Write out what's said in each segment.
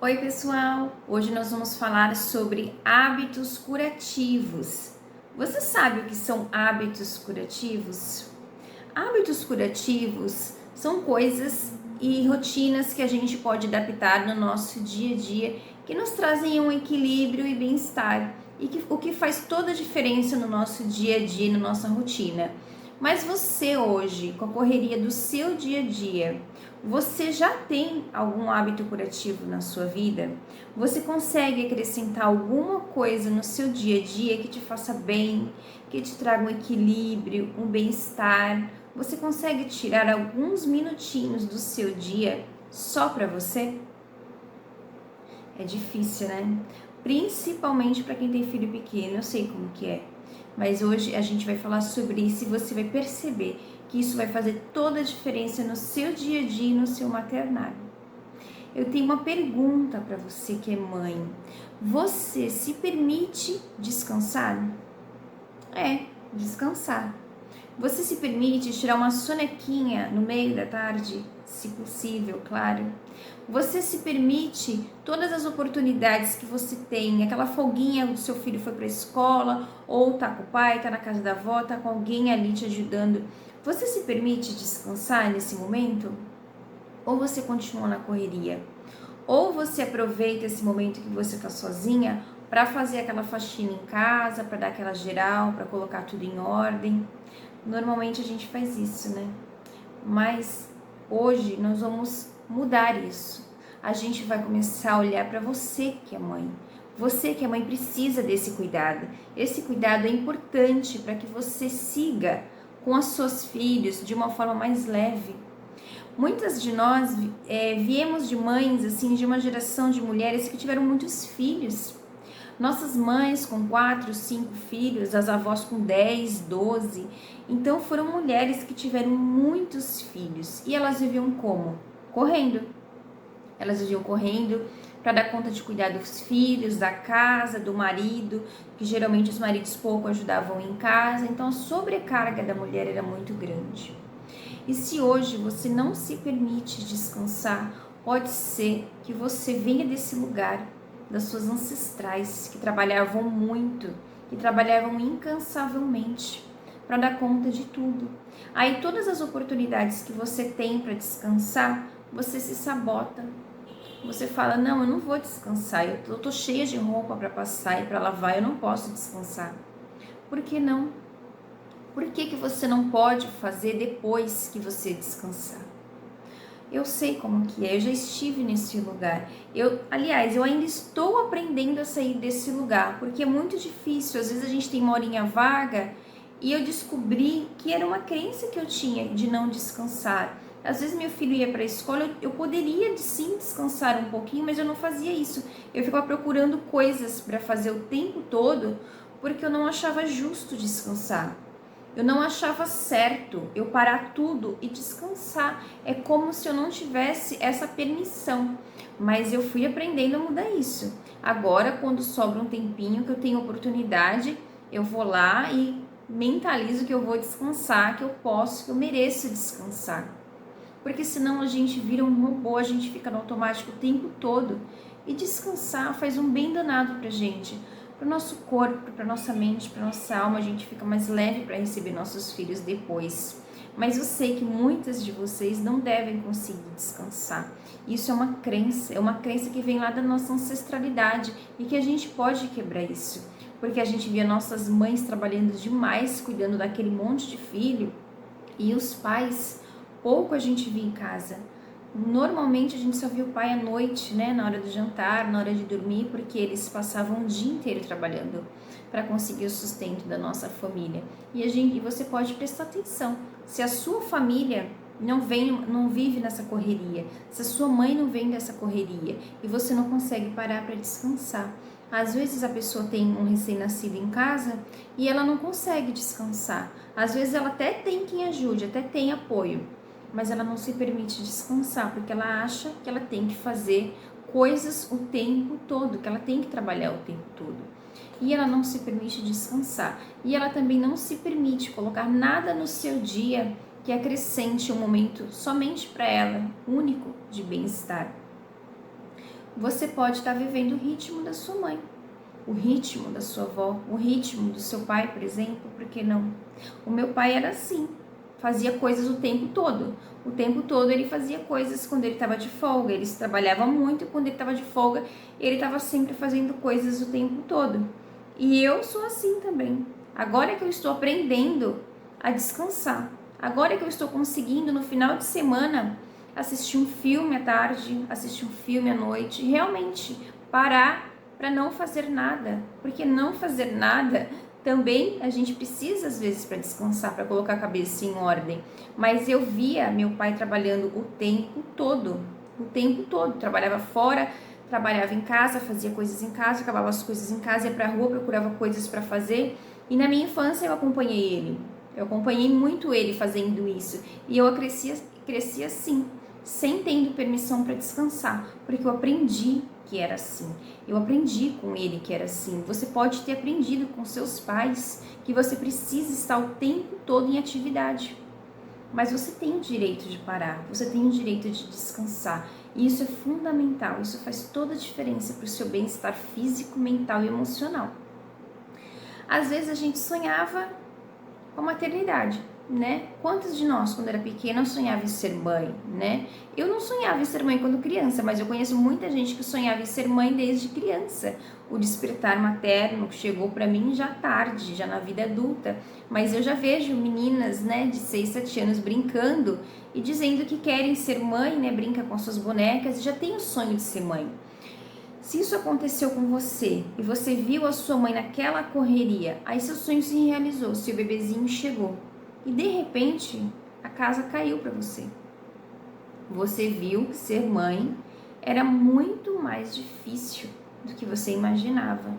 Oi, pessoal! Hoje nós vamos falar sobre hábitos curativos. Você sabe o que são hábitos curativos? Hábitos curativos são coisas e rotinas que a gente pode adaptar no nosso dia a dia que nos trazem um equilíbrio e bem-estar o que faz toda a diferença no nosso dia a dia, na nossa rotina. Mas você hoje, com a correria do seu dia a dia, você já tem algum hábito curativo na sua vida? Você consegue acrescentar alguma coisa no seu dia a dia que te faça bem, que te traga um equilíbrio, um bem-estar? Você consegue tirar alguns minutinhos do seu dia só para você? É difícil, né? Principalmente para quem tem filho pequeno, eu sei como que é. Mas hoje a gente vai falar sobre isso e você vai perceber que isso vai fazer toda a diferença no seu dia a dia e no seu maternário. Eu tenho uma pergunta para você que é mãe. Você se permite descansar? Descansar. Você se permite tirar uma sonequinha no meio da tarde, se possível, claro. Você se permite todas as oportunidades que você tem, aquela folguinha do seu filho foi para a escola, ou tá com o pai, tá na casa da avó, tá com alguém ali te ajudando. Você se permite descansar nesse momento? Ou você continua na correria? Ou você aproveita esse momento que você está sozinha para fazer aquela faxina em casa, para dar aquela geral, para colocar tudo em ordem? Normalmente a gente faz isso, né? Mas hoje nós vamos mudar isso. A gente vai começar a olhar para você que é mãe. Você que é mãe precisa desse cuidado. Esse cuidado é importante para que você siga com os seus filhos de uma forma mais leve. Muitas de nós viemos de mães, assim, de uma geração de mulheres que tiveram muitos filhos. Nossas mães com 4, 5 filhos, as avós com 10, 12. Então foram mulheres que tiveram muitos filhos. E elas viviam como? Correndo. Elas viviam correndo para dar conta de cuidar dos filhos, da casa, do marido, que geralmente os maridos pouco ajudavam em casa. Então a sobrecarga da mulher era muito grande. E se hoje você não se permite descansar, pode ser que você venha desse lugar das suas ancestrais que trabalhavam muito, que trabalhavam incansavelmente para dar conta de tudo. Aí todas as oportunidades que você tem para descansar, você se sabota. Você fala, não, eu não vou descansar, eu tô cheia de roupa para passar e para lavar, eu não posso descansar. Por que não? Por que você não pode fazer depois que você descansar? Eu sei como que é, eu já estive nesse lugar. Aliás, eu ainda estou aprendendo a sair desse lugar, porque é muito difícil. Às vezes a gente tem uma horinha vaga e eu descobri que era uma crença que eu tinha de não descansar. Às vezes meu filho ia para a escola, eu poderia sim descansar um pouquinho, mas eu não fazia isso. Eu ficava procurando coisas para fazer o tempo todo, porque eu não achava justo descansar. Eu não achava certo eu parar tudo e descansar. É como se eu não tivesse essa permissão. Mas eu fui aprendendo a mudar isso. Agora, quando sobra um tempinho que eu tenho oportunidade, eu vou lá e mentalizo que eu vou descansar, que eu posso, que eu mereço descansar. Porque senão a gente vira um robô, a gente fica no automático o tempo todo. E descansar faz um bem danado pra gente. Para o nosso corpo, para nossa mente, para nossa alma, a gente fica mais leve para receber nossos filhos depois. Mas eu sei que muitas de vocês não devem conseguir descansar. Isso é uma crença que vem lá da nossa ancestralidade e que a gente pode quebrar isso. Porque a gente via nossas mães trabalhando demais, cuidando daquele monte de filho, e os pais, pouco a gente via em casa. Normalmente a gente só via o pai à noite, né, na hora do jantar, na hora de dormir, porque eles passavam o dia inteiro trabalhando para conseguir o sustento da nossa família. E você pode prestar atenção, se a sua família não vive nessa correria, se a sua mãe não vem dessa correria e você não consegue parar para descansar. Às vezes a pessoa tem um recém-nascido em casa e ela não consegue descansar. Às vezes ela até tem quem ajude, até tem apoio, mas ela não se permite descansar, porque ela acha que ela tem que fazer coisas o tempo todo, que ela tem que trabalhar o tempo todo. E ela não se permite descansar. E ela também não se permite colocar nada no seu dia que acrescente um momento somente para ela, único de bem-estar. você pode estar vivendo o ritmo da sua mãe, o ritmo da sua avó, o ritmo do seu pai, por exemplo, por que não? O meu pai era assim, fazia coisas o tempo todo. O tempo todo ele fazia coisas quando ele estava de folga, ele trabalhava muito e quando ele estava de folga, ele estava sempre fazendo coisas o tempo todo. E eu sou assim também. Agora que eu estou aprendendo a descansar, agora que eu estou conseguindo no final de semana assistir um filme à tarde, assistir um filme à noite, realmente parar para não fazer nada, porque não fazer nada também a gente precisa às vezes para descansar, para colocar a cabeça em ordem. Mas eu via meu pai trabalhando o tempo todo, trabalhava fora, trabalhava em casa, fazia coisas em casa, acabava as coisas em casa, ia para a rua, procurava coisas para fazer. E na minha infância eu acompanhei ele, eu acompanhei muito ele fazendo isso, e eu cresci assim, sem tendo permissão para descansar, porque eu aprendi que era assim. Eu aprendi com ele que era assim. Você pode ter aprendido com seus pais que você precisa estar o tempo todo em atividade. Mas você tem o direito de parar, você tem o direito de descansar. E isso é fundamental, isso faz toda a diferença para o seu bem-estar físico, mental e emocional. Às vezes a gente sonhava com a maternidade, né? Quantos de nós, quando era pequena, sonhava em ser mãe, né? Eu não sonhava em ser mãe quando criança, mas eu conheço muita gente que sonhava em ser mãe desde criança. O despertar materno chegou para mim já tarde, já na vida adulta, mas eu já vejo meninas, né, de 6, 7 anos brincando e dizendo que querem ser mãe, né? Brinca com suas bonecas e já tem o sonho de ser mãe. Se isso aconteceu com você e você viu a sua mãe naquela correria, aí seu sonho se realizou, seu bebezinho chegou e de repente a casa caiu para você. Você viu que ser mãe era muito mais difícil do que você imaginava,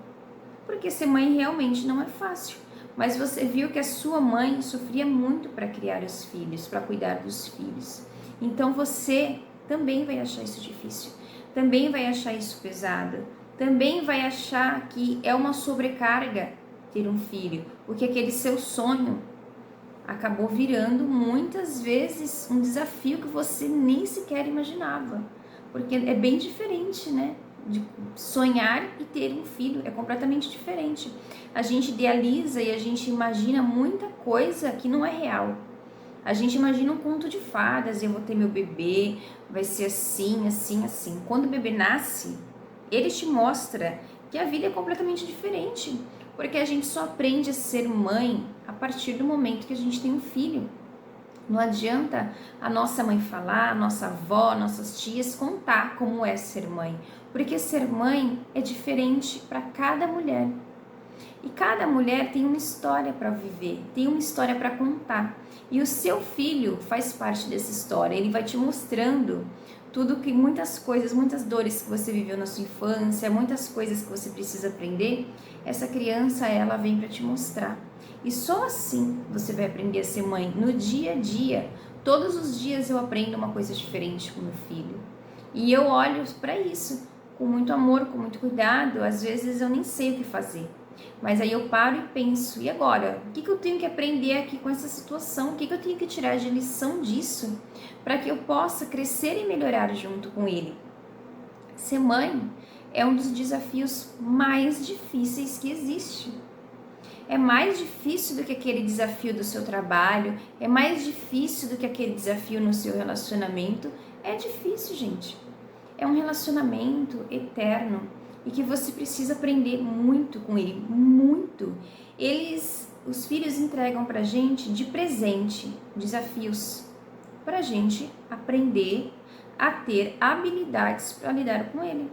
porque ser mãe realmente não é fácil. Mas você viu que a sua mãe sofria muito para criar os filhos, para cuidar dos filhos. Então você também vai achar isso difícil. Também vai achar isso pesado, também vai achar que é uma sobrecarga ter um filho, porque aquele seu sonho acabou virando muitas vezes um desafio que você nem sequer imaginava, porque é bem diferente, né? De sonhar e ter um filho, é completamente diferente. A gente idealiza e a gente imagina muita coisa que não é real. A gente imagina um conto de fadas, eu vou ter meu bebê, vai ser assim, assim, assim. Quando o bebê nasce, ele te mostra que a vida é completamente diferente, porque a gente só aprende a ser mãe a partir do momento que a gente tem um filho. Não adianta a nossa mãe falar, a nossa avó, nossas tias contar como é ser mãe, porque ser mãe é diferente para cada mulher. E cada mulher tem uma história para viver, tem uma história para contar. E o seu filho faz parte dessa história, ele vai te mostrando tudo que muitas coisas, muitas dores que você viveu na sua infância, muitas coisas que você precisa aprender, essa criança ela vem para te mostrar. E só assim você vai aprender a ser mãe no dia a dia. Todos os dias eu aprendo uma coisa diferente com meu filho. E eu olho para isso com muito amor, com muito cuidado. Às vezes eu nem sei o que fazer. Mas aí eu paro e penso, e agora? O que eu tenho que aprender aqui com essa situação? O que eu tenho que tirar de lição disso para que eu possa crescer e melhorar junto com ele? Ser mãe é um dos desafios mais difíceis que existe. É mais difícil do que aquele desafio do seu trabalho, é mais difícil do que aquele desafio no seu relacionamento. É difícil, gente. É um relacionamento eterno e que você precisa aprender muito com ele, muito. Os filhos entregam pra gente de presente desafios pra gente aprender a ter habilidades para lidar com ele.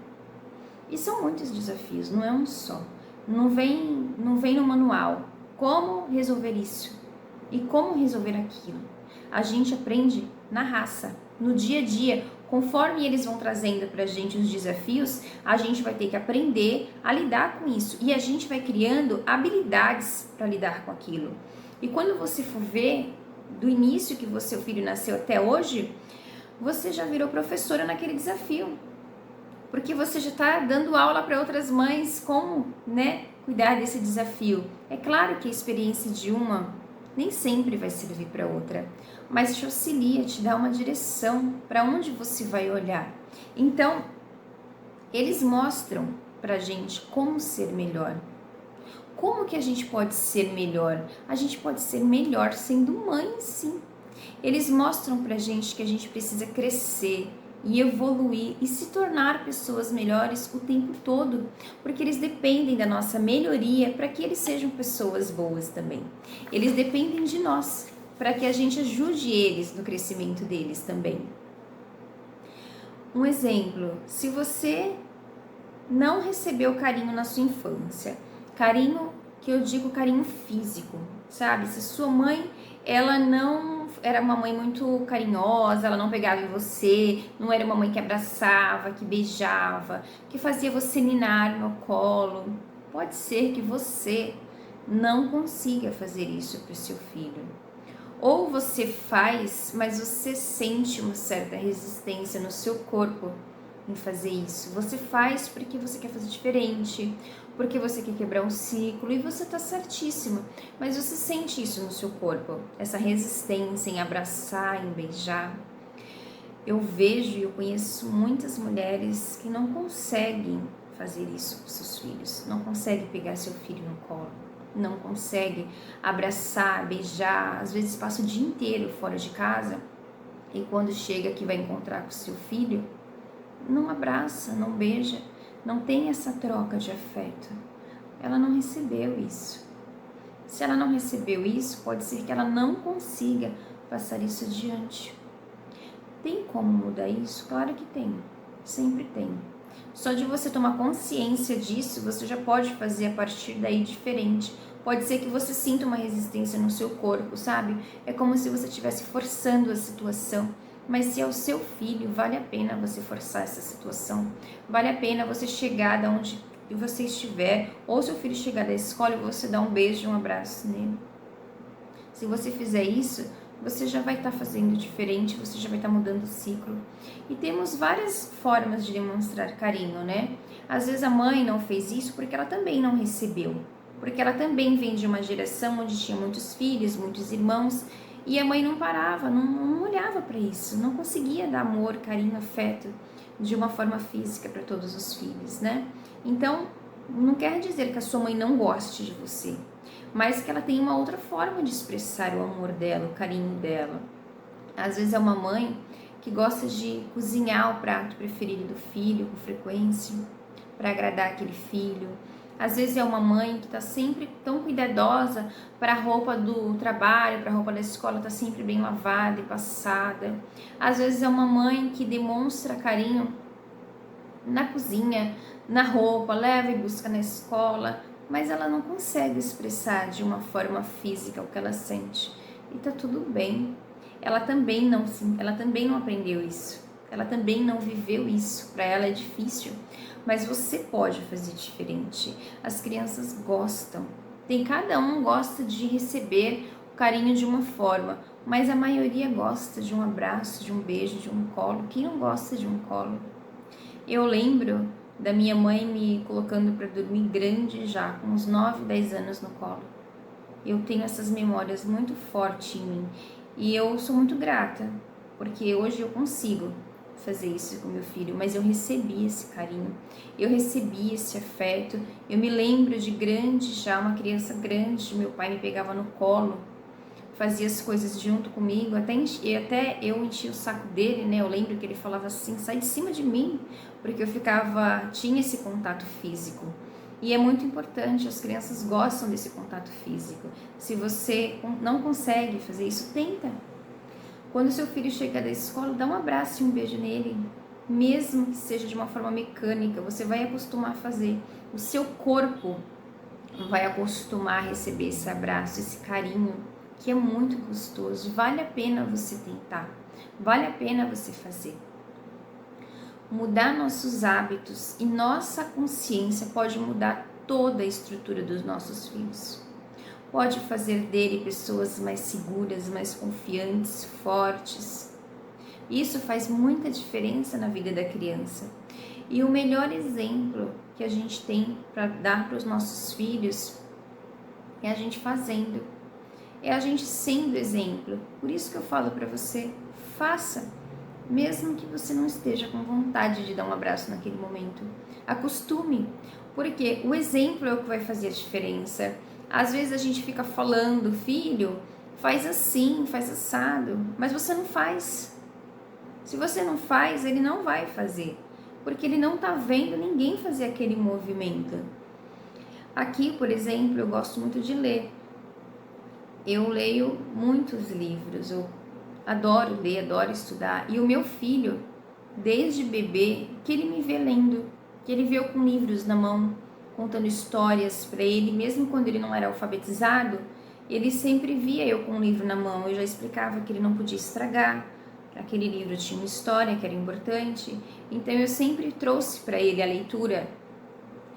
E são muitos desafios, não é um só. Não vem no manual como resolver isso e como resolver aquilo. A gente aprende na raça, no dia a dia. Conforme eles vão trazendo pra gente os desafios, a gente vai ter que aprender a lidar com isso. E a gente vai criando habilidades para lidar com aquilo. E quando você for ver, do início que seu filho nasceu até hoje, você já virou professora naquele desafio. Porque você já está dando aula para outras mães como, né, cuidar desse desafio. É claro que a experiência de uma nem sempre vai servir para outra, mas te auxilia, te dá uma direção para onde você vai olhar. Então, Eles mostram pra gente como ser melhor. Como que a gente pode ser melhor? A gente pode ser melhor sendo mãe, sim. Eles mostram pra gente que a gente precisa crescer e evoluir e se tornar pessoas melhores o tempo todo, porque eles dependem da nossa melhoria para que eles sejam pessoas boas também. Eles dependem de nós para que a gente ajude eles no crescimento deles também. Um exemplo, se você não recebeu carinho na sua infância, carinho que eu digo carinho físico, sabe? Se sua mãe, ela não era uma mãe muito carinhosa, ela não pegava em você, não era uma mãe que abraçava, que beijava, que fazia você ninar no colo, pode ser que você não consiga fazer isso para o seu filho. Ou você faz, mas você sente uma certa resistência no seu corpo em fazer isso. Você faz porque você quer fazer diferente, porque você quer quebrar um ciclo e você tá certíssimo. Mas você sente isso no seu corpo, essa resistência em abraçar, em beijar. Eu vejo e eu conheço muitas mulheres que não conseguem fazer isso com seus filhos, não conseguem pegar seu filho no colo, não conseguem abraçar, beijar, às vezes passa o dia inteiro fora de casa e quando chega que vai encontrar com seu filho, não abraça, não beija, não tem essa troca de afeto. Ela não recebeu isso. Se ela não recebeu isso, pode ser que ela não consiga passar isso adiante. Tem como mudar isso? Claro que tem, sempre tem. Só de você tomar consciência disso, você já pode fazer a partir daí diferente. Pode ser que você sinta uma resistência no seu corpo, sabe? É como se você estivesse forçando a situação. Mas se é o seu filho, vale a pena você forçar essa situação. Vale a pena você chegar da onde você estiver, ou seu filho chegar da escola e você dar um beijo, um abraço nele. Se você fizer isso, você já vai estar fazendo diferente, você já vai estar mudando o ciclo. E temos várias formas de demonstrar carinho, né? Às vezes a mãe não fez isso porque ela também não recebeu. Porque ela também vem de uma geração onde tinha muitos filhos, muitos irmãos, e a mãe não parava, não olhava para isso, não conseguia dar amor, carinho, afeto de uma forma física para todos os filhos, né? Então, não quer dizer que a sua mãe não goste de você, mas que ela tem uma outra forma de expressar o amor dela, o carinho dela. Às vezes é uma mãe que gosta de cozinhar o prato preferido do filho com frequência, para agradar aquele filho. Às vezes é uma mãe que está sempre tão cuidadosa para a roupa do trabalho, para a roupa da escola, está sempre bem lavada e passada. Às vezes é uma mãe que demonstra carinho na cozinha, na roupa, leva e busca na escola, mas ela não consegue expressar de uma forma física o que ela sente. E tá tudo bem. Ela também não aprendeu isso. Ela também não viveu isso. Para ela é difícil, mas você pode fazer diferente. As crianças gostam. Cada um gosta de receber o carinho de uma forma, mas a maioria gosta de um abraço, de um beijo, de um colo. Quem não gosta de um colo? Eu lembro da minha mãe me colocando para dormir grande já, com uns 9, 10 anos no colo. Eu tenho essas memórias muito fortes em mim e eu sou muito grata, porque hoje eu consigo fazer isso com meu filho, mas eu recebi esse carinho, eu recebi esse afeto. Eu me lembro de grande já, uma criança grande, meu pai me pegava no colo, fazia as coisas junto comigo, até eu enchia o saco dele, né? Eu lembro que ele falava assim, sai de cima de mim, porque tinha esse contato físico. E é muito importante, as crianças gostam desse contato físico. Se você não consegue fazer isso, tenta. Quando seu filho chega da escola, dá um abraço e um beijo nele, mesmo que seja de uma forma mecânica, você vai acostumar a fazer. O seu corpo vai acostumar a receber esse abraço, esse carinho, que é muito gostoso. Vale a pena você tentar, vale a pena você fazer. Mudar nossos hábitos e nossa consciência pode mudar toda a estrutura dos nossos filhos. Pode fazer dele pessoas mais seguras, mais confiantes, fortes. Isso faz muita diferença na vida da criança. E o melhor exemplo que a gente tem para dar para os nossos filhos é a gente fazendo. É a gente sendo exemplo. Por isso que eu falo para você, faça. mesmo que você não esteja com vontade de dar um abraço naquele momento. Acostume, porque o exemplo é o que vai fazer a diferença. Às vezes a gente fica falando, filho, faz assim, faz assado, mas você não faz. Se você não faz, ele não vai fazer, porque ele não está vendo ninguém fazer aquele movimento. Aqui, por exemplo, eu gosto muito de ler. Eu leio muitos livros, eu adoro ler, adoro estudar. E o meu filho, desde bebê, que ele me vê lendo, que ele vê eu com livros na mão, contando histórias para ele, mesmo quando ele não era alfabetizado, ele sempre via eu com um livro na mão. Eu já explicava que ele não podia estragar, que aquele livro tinha uma história que era importante. Então eu sempre trouxe para ele a leitura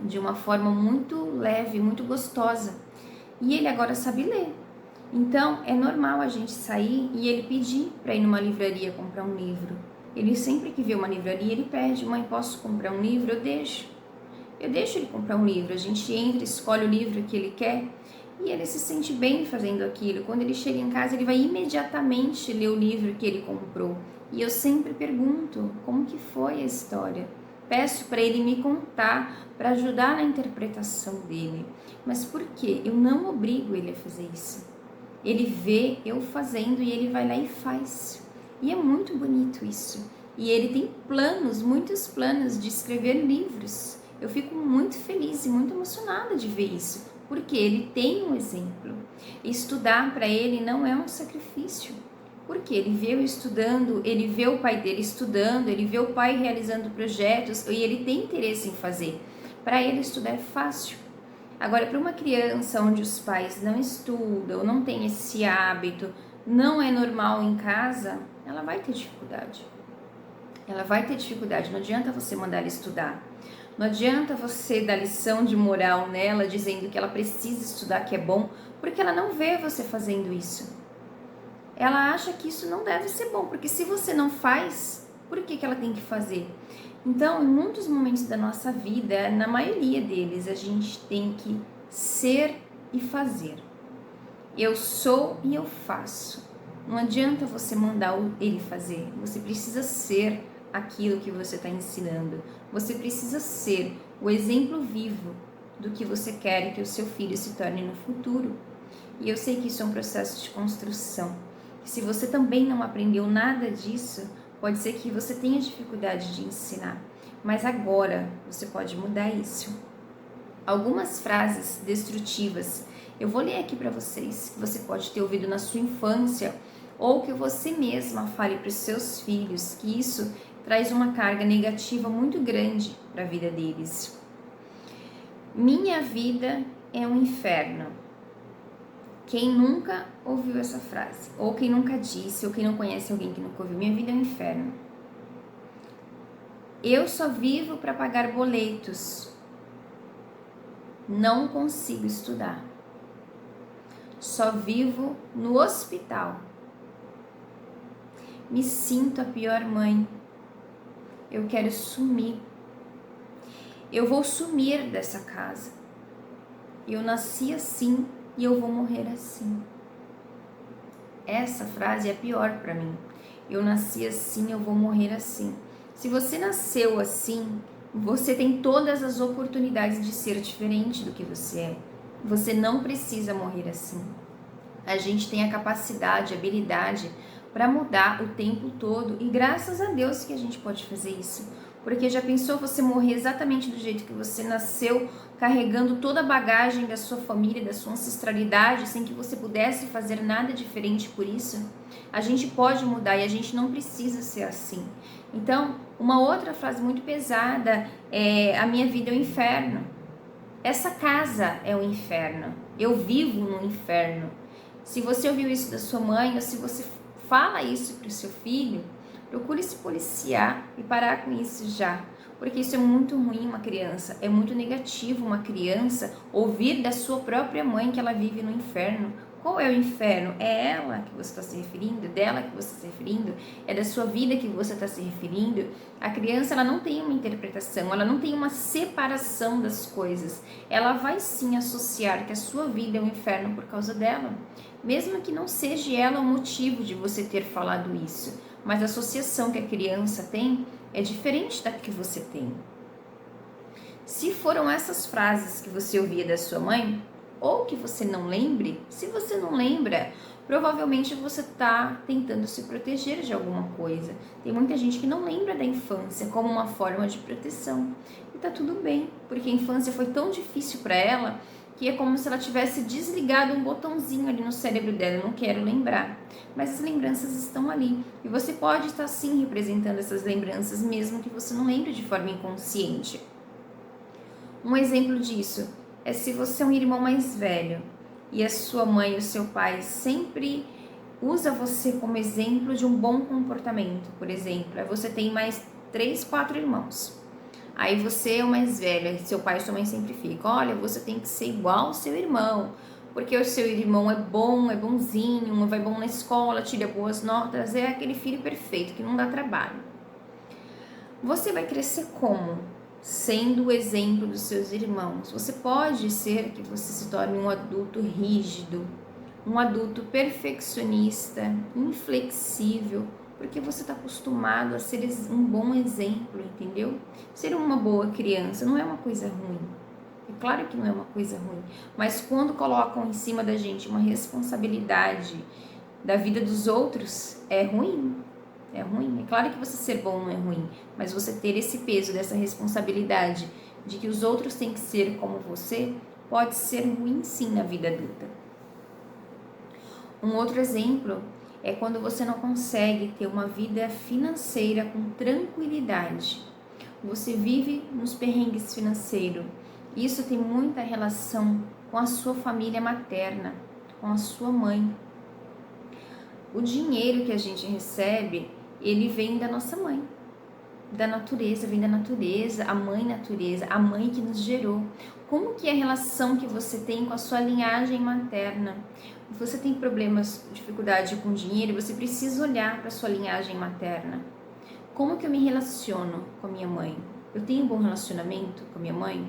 de uma forma muito leve, muito gostosa. E ele agora sabe ler. Então é normal a gente sair e ele pedir para ir numa livraria comprar um livro. Ele sempre que vê uma livraria, ele pede: mãe, posso comprar um livro? Eu deixo ele comprar um livro. A gente entra, escolhe o livro que ele quer e ele se sente bem fazendo aquilo. Quando ele chega em casa, ele vai imediatamente ler o livro que ele comprou. E eu sempre pergunto como que foi a história. Peço para ele me contar, para ajudar na interpretação dele. Mas por quê? Eu não obrigo ele a fazer isso. Ele vê eu fazendo e ele vai lá e faz. E é muito bonito isso. E ele tem planos, muitos planos de escrever livros. Eu fico muito feliz e muito emocionada de ver isso, porque ele tem um exemplo. Estudar para ele não é um sacrifício, porque ele vê eu estudando, ele vê o pai dele estudando, ele vê o pai realizando projetos e ele tem interesse em fazer. Para ele estudar é fácil. Agora, para uma criança onde os pais não estudam, não tem esse hábito, não é normal em casa, ela vai ter dificuldade. Ela vai ter dificuldade, não adianta você mandar ela estudar. Não adianta você dar lição de moral nela, dizendo que ela precisa estudar, que é bom, porque ela não vê você fazendo isso. Ela acha que isso não deve ser bom, porque se você não faz, por que ela tem que fazer? Então, em muitos momentos da nossa vida, na maioria deles, a gente tem que ser e fazer. Eu sou e eu faço. Não adianta você mandar ele fazer. Você precisa ser aquilo que você está ensinando. Você precisa ser o exemplo vivo do que você quer que o seu filho se torne no futuro. E eu sei que isso é um processo de construção. Se você também não aprendeu nada disso, pode ser que você tenha dificuldade de ensinar, mas agora você pode mudar isso. Algumas frases destrutivas, eu vou ler aqui para vocês, que você pode ter ouvido na sua infância, ou que você mesma fale para os seus filhos, que isso traz uma carga negativa muito grande para a vida deles. Minha vida é um inferno. Quem nunca ouviu essa frase, ou quem nunca disse, ou quem não conhece alguém que nunca ouviu, minha vida é um inferno. Eu só vivo para pagar boletos. Não consigo estudar. Só vivo no hospital. Me sinto a pior mãe. Eu quero sumir. Eu vou sumir dessa casa. Eu nasci assim e eu vou morrer assim. Essa frase é a pior para mim. Eu nasci assim, eu vou morrer assim. Se você nasceu assim, você tem todas as oportunidades de ser diferente do que você é. Você não precisa morrer assim. A gente tem a capacidade, a habilidade para mudar o tempo todo e graças a Deus que a gente pode fazer isso. Porque já pensou você morrer exatamente do jeito que você nasceu, carregando toda a bagagem da sua família, da sua ancestralidade, sem que você pudesse fazer nada diferente por isso? A gente pode mudar e a gente não precisa ser assim. Então, uma outra frase muito pesada é: a minha vida é um inferno. Essa casa é um inferno. Eu vivo no inferno. Se você ouviu isso da sua mãe, ou se você fala isso para o seu filho, procure se policiar e parar com isso já. Porque isso é muito ruim uma criança. É muito negativo uma criança ouvir da sua própria mãe que ela vive no inferno. Qual é o inferno? É ela que você está se referindo? Dela que você está se referindo? É da sua vida que você está se referindo? A criança, ela não tem uma interpretação, ela não tem uma separação das coisas. Ela vai sim associar que a sua vida é um inferno por causa dela. Mesmo que não seja ela o motivo de você ter falado isso. mas a associação que a criança tem é diferente da que você tem. Se foram essas frases que você ouvia da sua mãe, ou que você não lembre, se você não lembra, provavelmente você está tentando se proteger de alguma coisa. Tem muita gente que não lembra da infância como uma forma de proteção. E tá tudo bem, porque a infância foi tão difícil para ela que é como se ela tivesse desligado um botãozinho ali no cérebro dela. Eu não quero lembrar. Mas as lembranças estão ali. E você pode estar sim representando essas lembranças, mesmo que você não lembre de forma inconsciente. Um exemplo disso é se você é um irmão mais velho e a sua mãe e o seu pai sempre usa você como exemplo de um bom comportamento, por exemplo, aí você tem mais 3, 4 irmãos. Aí você é o mais velho, seu pai e sua mãe sempre ficam, olha, você tem que ser igual ao seu irmão, porque o seu irmão é bom, é bonzinho, vai bom na escola, tira boas notas, é aquele filho perfeito que não dá trabalho. Você vai crescer como? Sendo o exemplo dos seus irmãos. Você pode ser que você se torne um adulto rígido, um adulto perfeccionista, inflexível, porque você está acostumado a ser um bom exemplo, entendeu? Ser uma boa criança não é uma coisa ruim. É claro que não é uma coisa ruim, mas quando colocam em cima da gente uma responsabilidade da vida dos outros, é ruim. É ruim. É claro que você ser bom não é ruim, mas você ter esse peso dessa responsabilidade de que os outros têm que ser como você, pode ser ruim sim na vida adulta. Um outro exemplo é quando você não consegue ter uma vida financeira com tranquilidade. Você vive nos perrengues financeiros. Isso tem muita relação com a sua família materna, com a sua mãe. O dinheiro que a gente recebe, ele vem da nossa mãe, da natureza, vem da natureza, a mãe que nos gerou. Como que é a relação que você tem com a sua linhagem materna? Você tem problemas, dificuldade com dinheiro, você precisa olhar para a sua linhagem materna. Como que eu me relaciono com a minha mãe? Eu tenho um bom relacionamento com a minha mãe?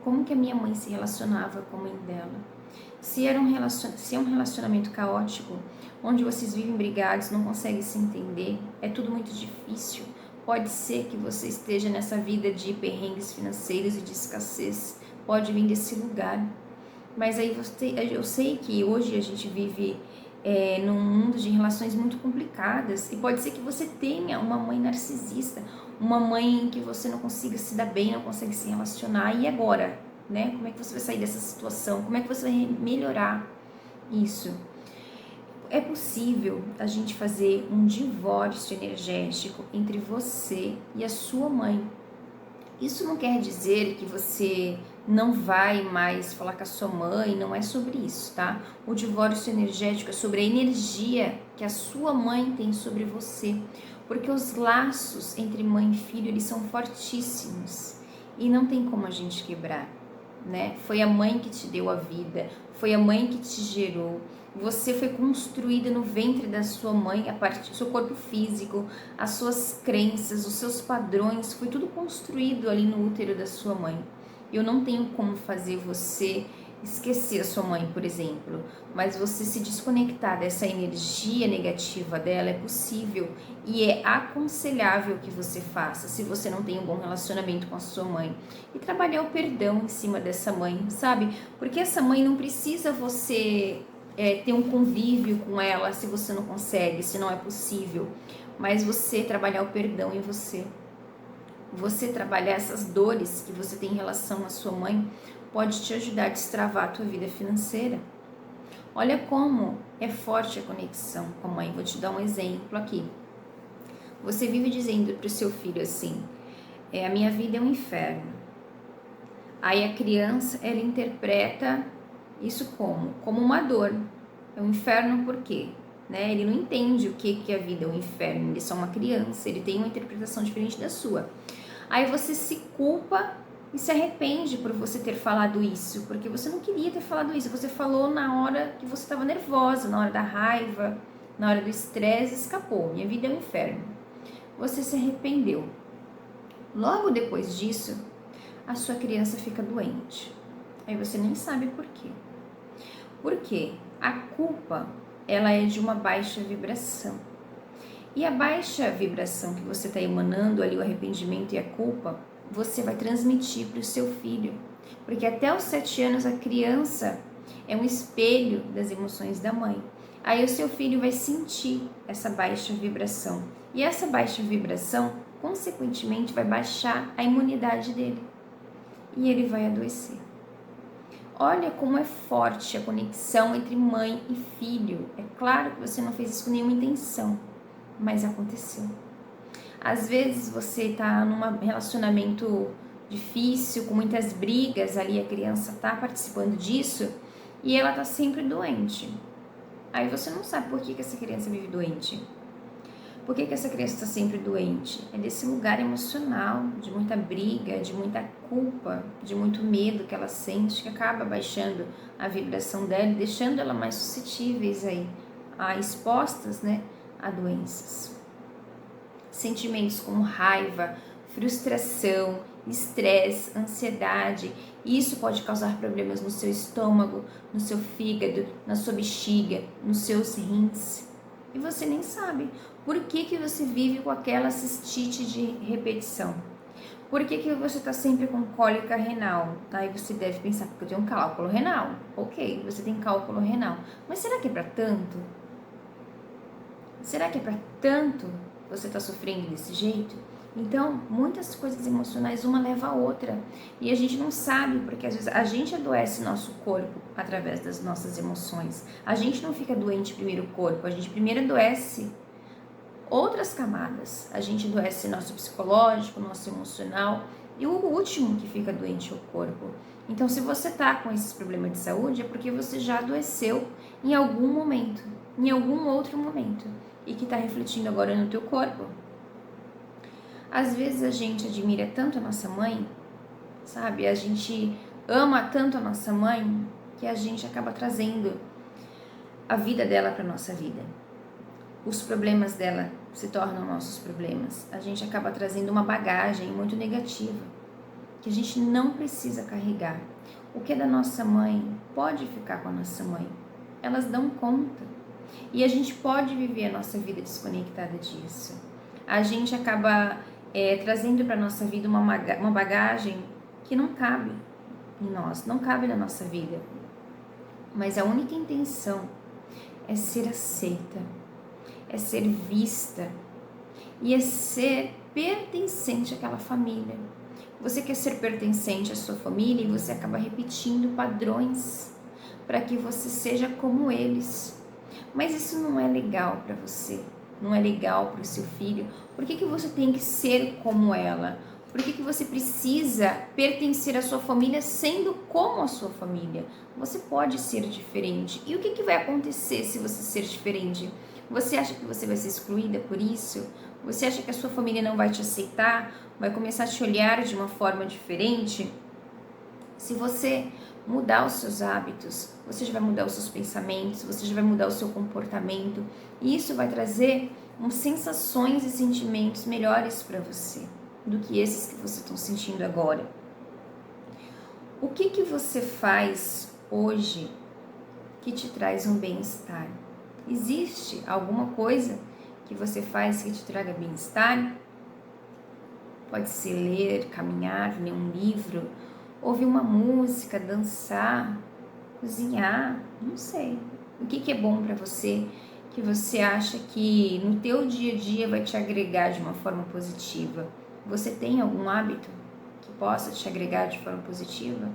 Como que a minha mãe se relacionava com a mãe dela? Se é um relacionamento caótico, onde vocês vivem brigados, não conseguem se entender, é tudo muito difícil. Pode ser que você esteja nessa vida de perrengues financeiros e de escassez. Pode vir desse lugar. Mas aí eu sei que hoje a gente vive num mundo de relações muito complicadas. E pode ser que você tenha uma mãe narcisista, uma mãe que você não consiga se dar bem, não consegue se relacionar. E agora? Né? Como é que você vai sair dessa situação? Como é que você vai melhorar isso? É possível a gente fazer um divórcio energético entre você e a sua mãe. Isso não quer dizer que você não vai mais falar com a sua mãe, não é sobre isso, tá? O divórcio energético é sobre a energia que a sua mãe tem sobre você, porque os laços entre mãe e filho, eles são fortíssimos e não tem como a gente quebrar, né? Foi a mãe que te deu a vida, foi a mãe que te gerou. Você foi construída no ventre da sua mãe, a partir do seu corpo físico, as suas crenças, os seus padrões, foi tudo construído ali no útero da sua mãe. Eu não tenho como fazer você esquecer a sua mãe, por exemplo, mas você se desconectar dessa energia negativa dela é possível e é aconselhável que você faça se você não tem um bom relacionamento com a sua mãe. E trabalhar o perdão em cima dessa mãe, sabe? Porque essa mãe não precisa você ter um convívio com ela se você não consegue, se não é possível, mas você trabalhar o perdão em você. Você trabalhar essas dores que você tem em relação à sua mãe pode te ajudar a destravar a tua vida financeira. Olha como é forte a conexão com a mãe. Vou te dar um exemplo aqui. Você vive dizendo para o seu filho assim, a minha vida é um inferno. Aí a criança, ela interpreta isso como uma dor. É um inferno por quê? Né? Ele não entende o que é a vida, é um inferno. Ele é só uma criança, ele tem uma interpretação diferente da sua. Aí você se culpa e se arrepende por você ter falado isso, porque você não queria ter falado isso, você falou na hora que você estava nervosa, na hora da raiva, na hora do estresse, escapou. Minha vida é um inferno. Você se arrependeu. Logo depois disso, a sua criança fica doente. Aí você nem sabe por quê. Por quê? A culpa, ela é de uma baixa vibração. E a baixa vibração que você está emanando ali, o arrependimento e a culpa, você vai transmitir para o seu filho. Porque até os 7 anos a criança é um espelho das emoções da mãe. Aí o seu filho vai sentir essa baixa vibração. E essa baixa vibração, consequentemente, vai baixar a imunidade dele. E ele vai adoecer. Olha como é forte a conexão entre mãe e filho. É claro que você não fez isso com nenhuma intenção, mas aconteceu. Às vezes você está num relacionamento difícil, com muitas brigas ali, a criança está participando disso e ela está sempre doente. Aí você não sabe por que essa criança vive doente. Por que essa criança está sempre doente? É desse lugar emocional, de muita briga, de muita culpa, de muito medo que ela sente, que acaba baixando a vibração dela e deixando ela mais suscetíveis aí, expostas, né, a doenças. Sentimentos como raiva, frustração, estresse, ansiedade, isso pode causar problemas no seu estômago, no seu fígado, na sua bexiga, nos seus rins. E você nem sabe por que você vive com aquela cistite de repetição. Por que você está sempre com cólica renal? Aí você deve pensar, porque eu tenho um cálculo renal. Ok, você tem cálculo renal. Mas será que é para tanto? Será que é para tanto você está sofrendo desse jeito? Então, muitas coisas emocionais, uma leva a outra. E a gente não sabe, porque às vezes a gente adoece nosso corpo através das nossas emoções. A gente não fica doente primeiro o corpo, a gente primeiro adoece outras camadas. A gente adoece nosso psicológico, nosso emocional, e o último que fica doente é o corpo. Então, se você está com esses problemas de saúde, é porque você já adoeceu em algum momento, em algum outro momento, e que está refletindo agora no teu corpo. Às vezes a gente admira tanto a nossa mãe, sabe? A gente ama tanto a nossa mãe que a gente acaba trazendo a vida dela para nossa vida. Os problemas dela se tornam nossos problemas. A gente acaba trazendo uma bagagem muito negativa que a gente não precisa carregar. O que é da nossa mãe pode ficar com a nossa mãe. Elas dão conta. E a gente pode viver a nossa vida desconectada disso. A gente acaba trazendo para a nossa vida uma bagagem que não cabe em nós, não cabe na nossa vida. Mas a única intenção é ser aceita, é ser vista e é ser pertencente àquela família. Você quer ser pertencente à sua família e você acaba repetindo padrões para que você seja como eles. Mas isso não é legal para você, não é legal para o seu filho. Por que você tem que ser como ela? Por que você precisa pertencer à sua família sendo como a sua família? Você pode ser diferente. E o que vai acontecer se você ser diferente? Você acha que você vai ser excluída por isso? Você acha que a sua família não vai te aceitar? Vai começar a te olhar de uma forma diferente? Se você mudar os seus hábitos, você já vai mudar os seus pensamentos, você já vai mudar o seu comportamento. E isso vai trazer sensações e sentimentos melhores para você do que esses que você está sentindo agora. O que você faz hoje que te traz um bem-estar? Existe alguma coisa que você faz que te traga bem-estar? Pode ser ler, caminhar, ler um livro, ouvir uma música, dançar, cozinhar, não sei. O que é bom para você, que você acha que no teu dia a dia vai te agregar de uma forma positiva? Você tem algum hábito que possa te agregar de forma positiva?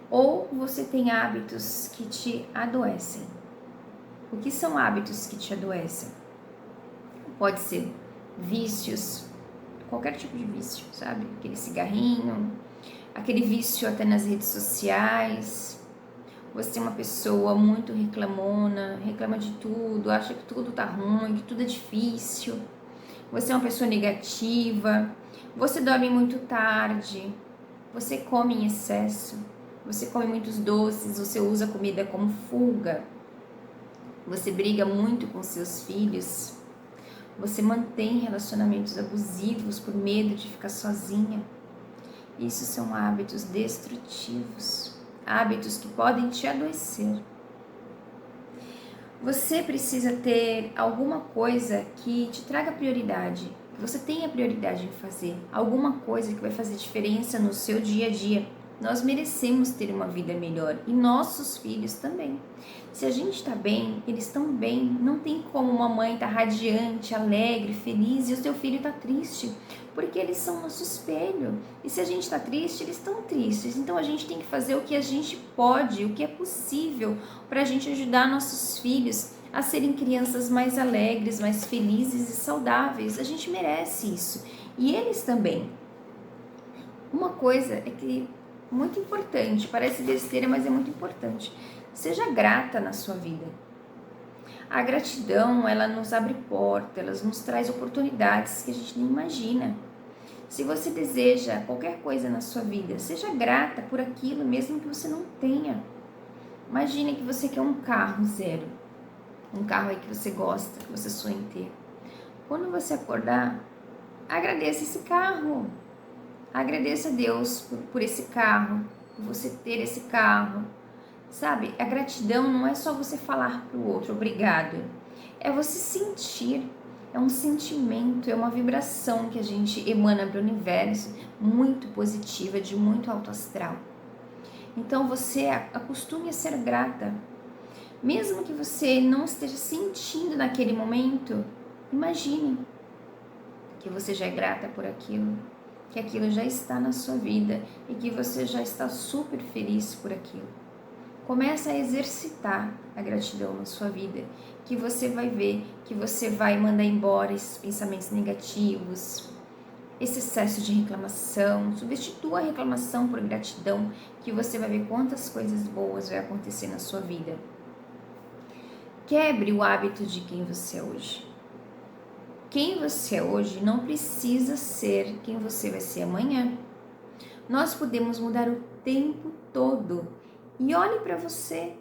Ou você tem hábitos que te adoecem? O que são hábitos que te adoecem? Pode ser vícios, qualquer tipo de vício, sabe? Aquele cigarrinho, aquele vício até nas redes sociais. Você é uma pessoa muito reclamona, reclama de tudo, acha que tudo tá ruim, que tudo é difícil. Você é uma pessoa negativa, você dorme muito tarde, você come em excesso, você come muitos doces, você usa a comida como fuga, você briga muito com seus filhos, você mantém relacionamentos abusivos por medo de ficar sozinha. Isso são hábitos destrutivos, hábitos que podem te adoecer. Você precisa ter alguma coisa que te traga prioridade, que você tenha prioridade em fazer, alguma coisa que vai fazer diferença no seu dia a dia. Nós merecemos ter uma vida melhor e nossos filhos também. Se a gente está bem, eles estão bem. Não tem como uma mãe estar radiante, alegre, feliz e o seu filho está triste, porque eles são nosso espelho. E se a gente está triste, eles estão tristes. Então a gente tem que fazer o que a gente pode, o que é possível para a gente ajudar nossos filhos a serem crianças mais alegres, mais felizes e saudáveis. A gente merece isso. E eles também. Uma coisa é que muito importante, parece besteira, mas é muito importante. Seja grata na sua vida. A gratidão, ela nos abre portas, ela nos traz oportunidades que a gente nem imagina. Se você deseja qualquer coisa na sua vida, seja grata por aquilo, mesmo que você não tenha. Imagine que você quer um carro zero, um carro aí que você gosta, que você sonha em ter. Quando você acordar, agradeça esse carro. Agradeça a Deus por esse carro, por você ter esse carro. Sabe, a gratidão não é só você falar para o outro obrigado. É você sentir, é um sentimento, é uma vibração que a gente emana para o universo, muito positiva, de muito alto astral. Então você acostume a ser grata. Mesmo que você não esteja sentindo naquele momento, imagine que você já é grata por aquilo, que aquilo já está na sua vida e que você já está super feliz por aquilo. Começa a exercitar a gratidão na sua vida, que você vai ver que você vai mandar embora esses pensamentos negativos, esse excesso de reclamação. Substitua a reclamação por gratidão, que você vai ver quantas coisas boas vai acontecer na sua vida. Quebre o hábito de quem você é hoje. Quem você é hoje não precisa ser quem você vai ser amanhã. Nós podemos mudar o tempo todo. E olhe para você,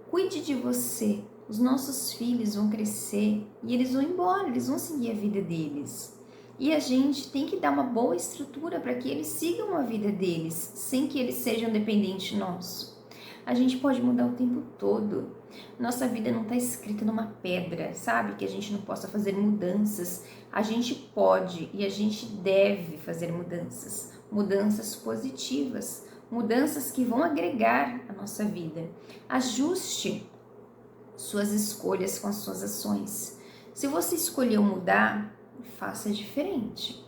cuide de você. Os nossos filhos vão crescer e eles vão embora, eles vão seguir a vida deles. E a gente tem que dar uma boa estrutura para que eles sigam a vida deles, sem que eles sejam dependentes nossos. A gente pode mudar o tempo todo. Nossa vida não está escrita numa pedra, sabe? Que a gente não possa fazer mudanças. A gente pode e a gente deve fazer mudanças. Mudanças positivas. Mudanças que vão agregar a nossa vida. Ajuste suas escolhas com as suas ações. Se você escolheu mudar, faça diferente.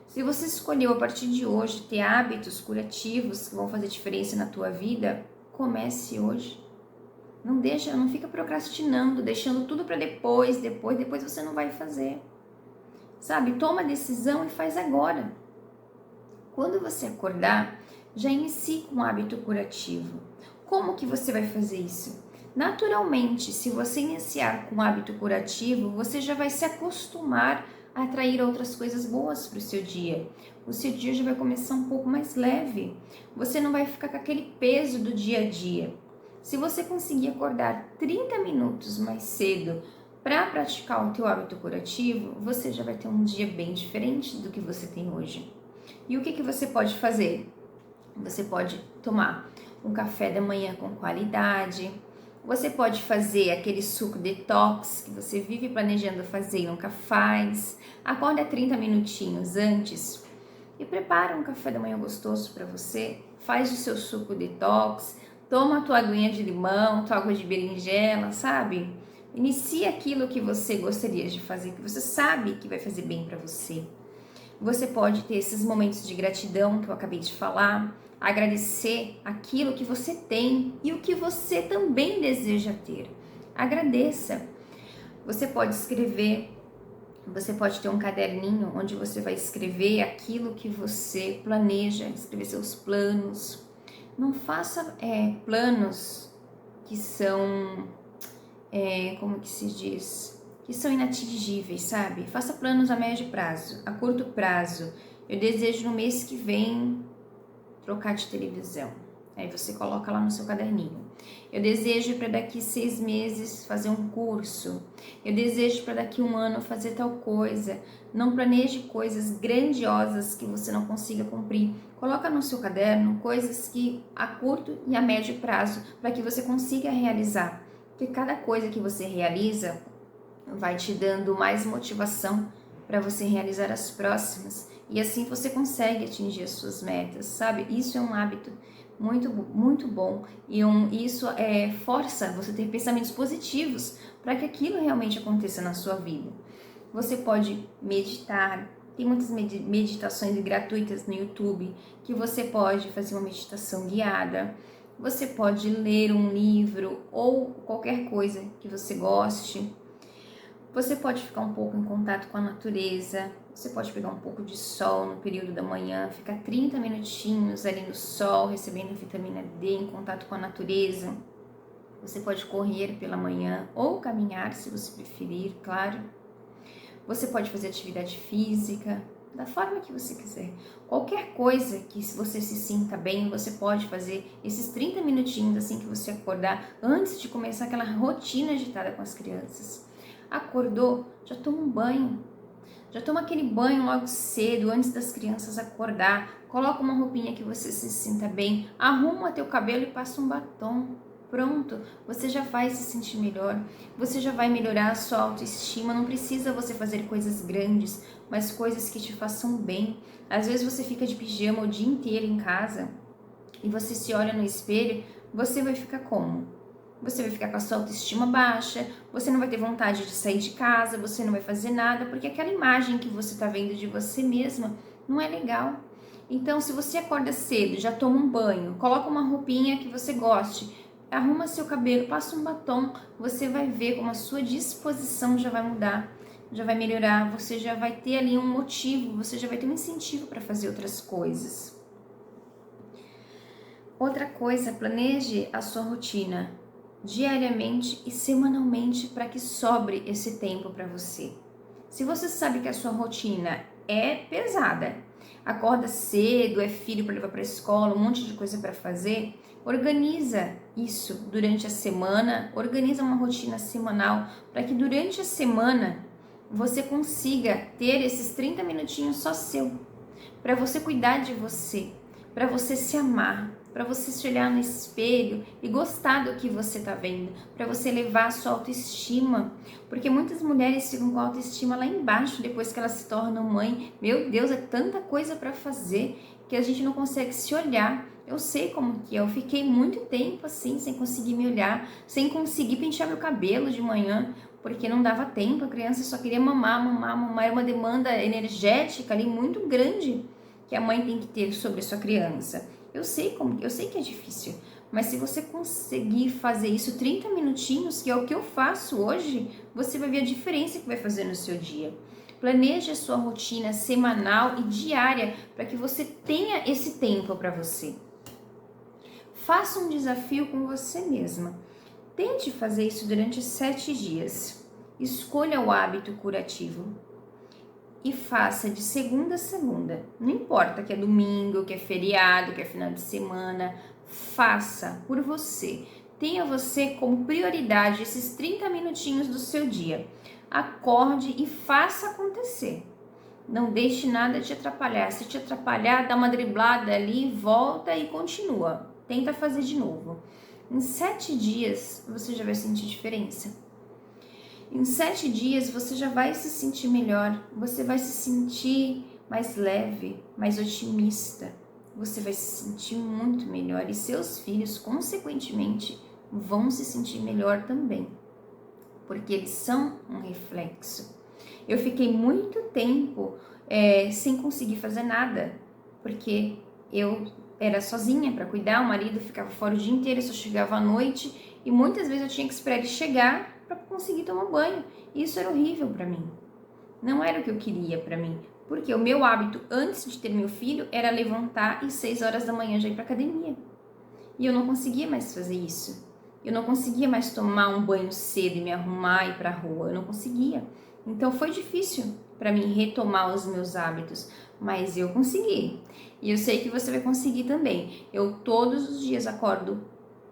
Se você escolheu a partir de hoje ter hábitos curativos que vão fazer diferença na tua vida, comece hoje. Não fica procrastinando, deixando tudo para depois você não vai fazer. Sabe? Toma a decisão e faz agora. Quando você acordar, já inicie com um hábito curativo. Como que você vai fazer isso? Naturalmente, se você iniciar com um hábito curativo, você já vai se acostumar a atrair outras coisas boas para o seu dia. O seu dia já vai começar um pouco mais leve. Você não vai ficar com aquele peso do dia a dia. Se você conseguir acordar 30 minutos mais cedo para praticar o teu hábito curativo, você já vai ter um dia bem diferente do que você tem hoje. E o que você pode fazer? Você pode tomar um café da manhã com qualidade. Você pode fazer aquele suco detox que você vive planejando fazer e nunca faz. Acorda 30 minutinhos antes e prepara um café da manhã gostoso para você. Faz o seu suco detox, toma a tua aguinha de limão, tua água de berinjela, sabe? Inicia aquilo que você gostaria de fazer, que você sabe que vai fazer bem para você. Você pode ter esses momentos de gratidão que eu acabei de falar, agradecer aquilo que você tem e o que você também deseja ter. Agradeça. Você pode escrever, você pode ter um caderninho onde você vai escrever aquilo que você planeja, escrever seus planos. Não faça planos que são, como que se diz? Que são inatingíveis, sabe? Faça planos a médio prazo, a curto prazo. Eu desejo no mês que vem trocar de televisão. Aí você coloca lá no seu caderninho. Eu desejo para daqui 6 meses fazer um curso. Eu desejo para daqui 1 ano fazer tal coisa. Não planeje coisas grandiosas que você não consiga cumprir. Coloca no seu caderno coisas que a curto e a médio prazo, para que você consiga realizar. Porque cada coisa que você realiza vai te dando mais motivação para você realizar as próximas. E assim você consegue atingir as suas metas, sabe? Isso é um hábito muito bom. E isso força você ter pensamentos positivos para que aquilo realmente aconteça na sua vida. Você pode meditar. Tem muitas meditações gratuitas no YouTube que você pode fazer uma meditação guiada. Você pode ler um livro ou qualquer coisa que você goste. Você pode ficar um pouco em contato com a natureza, você pode pegar um pouco de sol no período da manhã, ficar 30 minutinhos ali no sol, recebendo vitamina D, em contato com a natureza. Você pode correr pela manhã ou caminhar, se você preferir, claro. Você pode fazer atividade física, da forma que você quiser. Qualquer coisa que você se sinta bem, você pode fazer esses 30 minutinhos assim que você acordar, antes de começar aquela rotina agitada com as crianças. Acordou, já toma um banho, já toma aquele banho logo cedo, antes das crianças acordar, coloca uma roupinha que você se sinta bem, arruma teu cabelo e passa um batom. Pronto, você já vai se sentir melhor, você já vai melhorar a sua autoestima, não precisa você fazer coisas grandes, mas coisas que te façam bem. Às vezes você fica de pijama o dia inteiro em casa e você se olha no espelho, você vai ficar como? Você vai ficar com a sua autoestima baixa, você não vai ter vontade de sair de casa, você não vai fazer nada, porque aquela imagem que você está vendo de você mesma não é legal. Então, se você acorda cedo, já toma um banho, coloca uma roupinha que você goste, arruma seu cabelo, passa um batom, você vai ver como a sua disposição já vai mudar, já vai melhorar, você já vai ter ali um motivo, você já vai ter um incentivo para fazer outras coisas. Outra coisa, planeje a sua rotina diariamente e semanalmente para que sobre esse tempo para você. Se você sabe que a sua rotina é pesada, acorda cedo, é filho para levar para a escola, um monte de coisa para fazer, organiza isso durante a semana, organiza uma rotina semanal para que durante a semana você consiga ter esses 30 minutinhos só seu, para você cuidar de você, para você se amar, para você se olhar no espelho e gostar do que você tá vendo, para você elevar a sua autoestima, porque muitas mulheres ficam com a autoestima lá embaixo depois que elas se tornam mãe. Meu Deus, é tanta coisa para fazer que a gente não consegue se olhar. Eu sei como que é, eu fiquei muito tempo assim, sem conseguir me olhar, sem conseguir pentear meu cabelo de manhã, porque não dava tempo, a criança só queria mamar, é uma demanda energética ali muito grande que a mãe tem que ter sobre a sua criança. Eu sei que é difícil, mas se você conseguir fazer isso 30 minutinhos, que é o que eu faço hoje, você vai ver a diferença que vai fazer no seu dia. Planeje a sua rotina semanal e diária para que você tenha esse tempo para você. Faça um desafio com você mesma. Tente fazer isso durante 7 dias. Escolha o hábito curativo e faça de segunda a segunda. Não importa que é domingo, que é feriado, que é final de semana. Faça por você. Tenha você como prioridade esses 30 minutinhos do seu dia. Acorde e faça acontecer. Não deixe nada te atrapalhar. Se te atrapalhar, dá uma driblada ali, volta e continua. Tenta fazer de novo. Em 7 dias, você já vai sentir diferença. Em 7 dias você já vai se sentir melhor, você vai se sentir mais leve, mais otimista, você vai se sentir muito melhor e seus filhos, consequentemente, vão se sentir melhor também, porque eles são um reflexo. Eu fiquei muito tempo sem conseguir fazer nada, porque eu era sozinha para cuidar, o marido ficava fora o dia inteiro, eu só chegava à noite e muitas vezes eu tinha que esperar ele chegar para conseguir tomar banho. Isso era horrível para mim. Não era o que eu queria para mim, porque o meu hábito antes de ter meu filho era levantar e 6 horas da manhã já ir para academia. E eu não conseguia mais fazer isso. Eu não conseguia mais tomar um banho cedo e me arrumar e ir para a rua. Eu não conseguia. Então foi difícil para mim retomar os meus hábitos, mas eu consegui. E eu sei que você vai conseguir também. Eu todos os dias acordo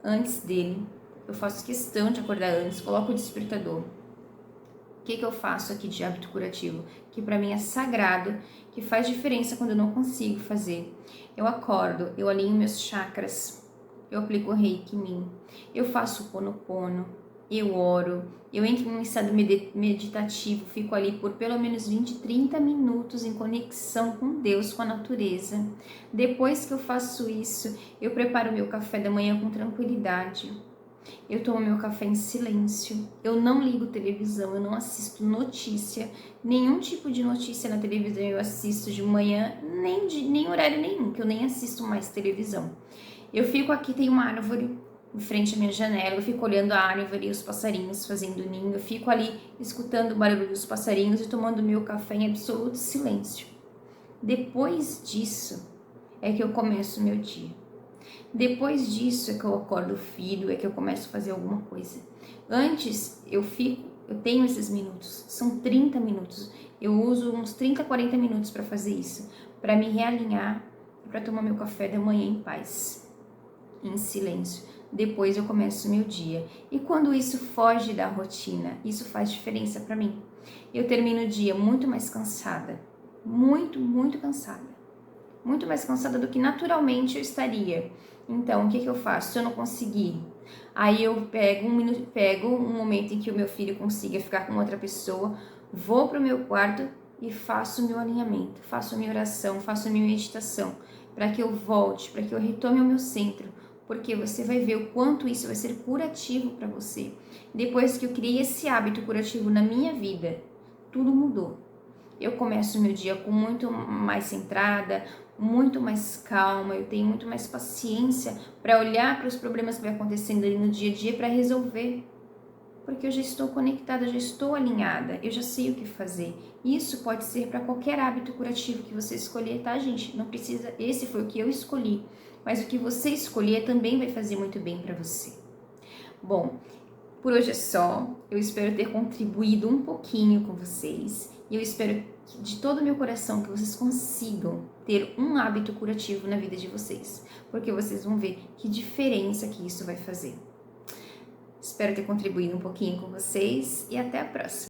antes dele. Eu faço questão de acordar antes, coloco o despertador. O que eu faço aqui de hábito curativo? Que para mim é sagrado, que faz diferença quando eu não consigo fazer. Eu acordo, eu alinho meus chakras, eu aplico o reiki em mim, eu faço o Ho'oponopono, eu oro, eu entro em um estado meditativo, fico ali por pelo menos 20, 30 minutos em conexão com Deus, com a natureza. Depois que eu faço isso, eu preparo meu café da manhã com tranquilidade. Eu tomo meu café em silêncio, eu não ligo televisão, eu não assisto notícia, nenhum tipo de notícia na televisão eu assisto de manhã, nem horário nenhum, que eu nem assisto mais televisão. Eu fico aqui, tem uma árvore em frente à minha janela, eu fico olhando a árvore e os passarinhos fazendo ninho, eu fico ali escutando o barulho dos passarinhos e tomando meu café em absoluto silêncio. Depois disso é que eu começo o meu dia. Depois disso é que eu acordo filho, é que eu começo a fazer alguma coisa. Antes eu tenho esses minutos, são 30 minutos. Eu uso uns 30, 40 minutos para fazer isso, para me realinhar, para tomar meu café da manhã em paz, em silêncio. Depois eu começo o meu dia. E quando isso foge da rotina, isso faz diferença para mim. Eu termino o dia muito mais cansada, muito cansada. Muito mais cansada do que naturalmente eu estaria. Então, o que eu faço? Se eu não conseguir, aí eu pego um momento em que o meu filho consiga ficar com outra pessoa, vou para o meu quarto e faço o meu alinhamento, faço a minha oração, faço a minha meditação, para que eu volte, para que eu retome o meu centro, porque você vai ver o quanto isso vai ser curativo para você. Depois que eu criei esse hábito curativo na minha vida, tudo mudou. Eu começo o meu dia com muito mais centrada, muito mais calma, eu tenho muito mais paciência para olhar para os problemas que vai acontecendo ali no dia a dia para resolver. Porque eu já estou conectada, já estou alinhada, eu já sei o que fazer. Isso pode ser para qualquer hábito curativo que você escolher, tá, gente? Não precisa, esse foi o que eu escolhi, mas o que você escolher também vai fazer muito bem para você. Bom, por hoje é só. Eu espero ter contribuído um pouquinho com vocês. E eu espero de todo o meu coração que vocês consigam ter um hábito curativo na vida de vocês. Porque vocês vão ver que diferença que isso vai fazer. Espero ter contribuído um pouquinho com vocês e até a próxima.